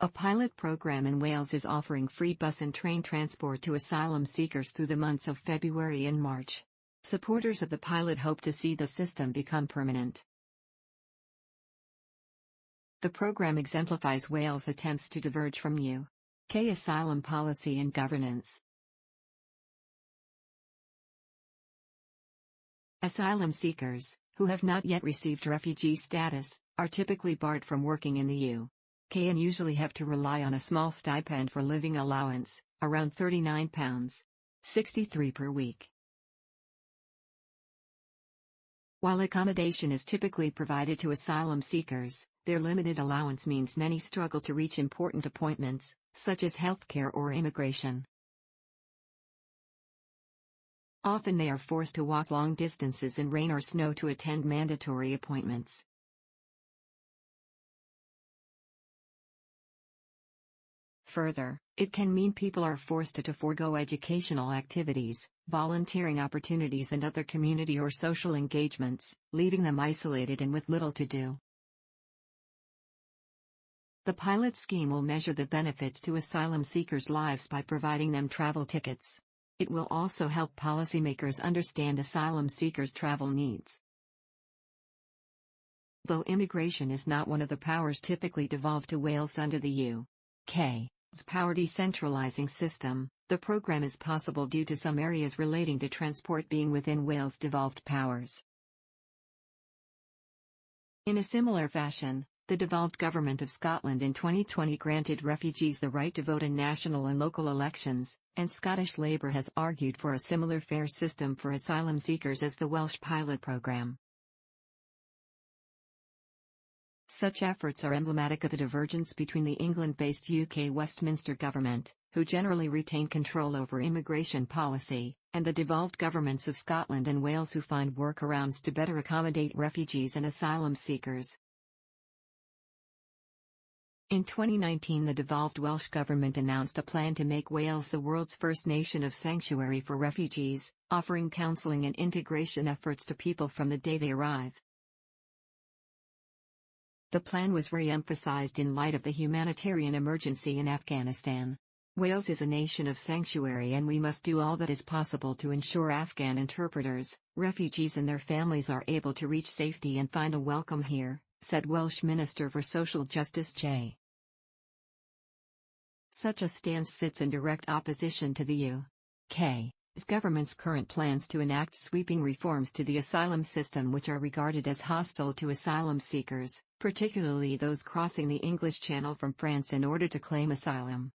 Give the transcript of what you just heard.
A pilot program in Wales is offering free bus and train transport to asylum seekers through the months of February and March. Supporters of the pilot hope to see the system become permanent. The program exemplifies Wales' attempts to diverge from UK asylum policy and governance. Asylum seekers, who have not yet received refugee status, are typically barred from working in the UK and usually have to rely on a small stipend for living allowance, around £39.63 per week. While accommodation is typically provided to asylum seekers, their limited allowance means many struggle to reach important appointments, such as healthcare or immigration. Often they are forced to walk long distances in rain or snow to attend mandatory appointments. Further, it can mean people are forced to forego educational activities, volunteering opportunities and other community or social engagements, leaving them isolated and with little to do. The pilot scheme will measure the benefits to asylum seekers' lives by providing them travel tickets. It will also help policymakers understand asylum seekers' travel needs. Though immigration is not one of the powers typically devolved to Wales under the UK's power decentralizing system, the program is possible due to some areas relating to transport being within Wales' devolved powers. In a similar fashion, the devolved government of Scotland in 2020 granted refugees the right to vote in national and local elections, and Scottish Labour has argued for a similar fair system for asylum seekers as the Welsh pilot programme. Such efforts are emblematic of the divergence between the England-based UK Westminster government, who generally retain control over immigration policy, and the devolved governments of Scotland and Wales who find workarounds to better accommodate refugees and asylum seekers. In 2019, the devolved Welsh government announced a plan to make Wales the world's first nation of sanctuary for refugees, offering counselling and integration efforts to people from the day they arrive. The plan was re-emphasised in light of the humanitarian emergency in Afghanistan. Wales is a nation of sanctuary and we must do all that is possible to ensure Afghan interpreters, refugees and their families are able to reach safety and find a welcome here, said Welsh Minister for Social Justice Jane. Such a stance sits in direct opposition to the UK's government's current plans to enact sweeping reforms to the asylum system which are regarded as hostile to asylum seekers, particularly those crossing the English Channel from France in order to claim asylum.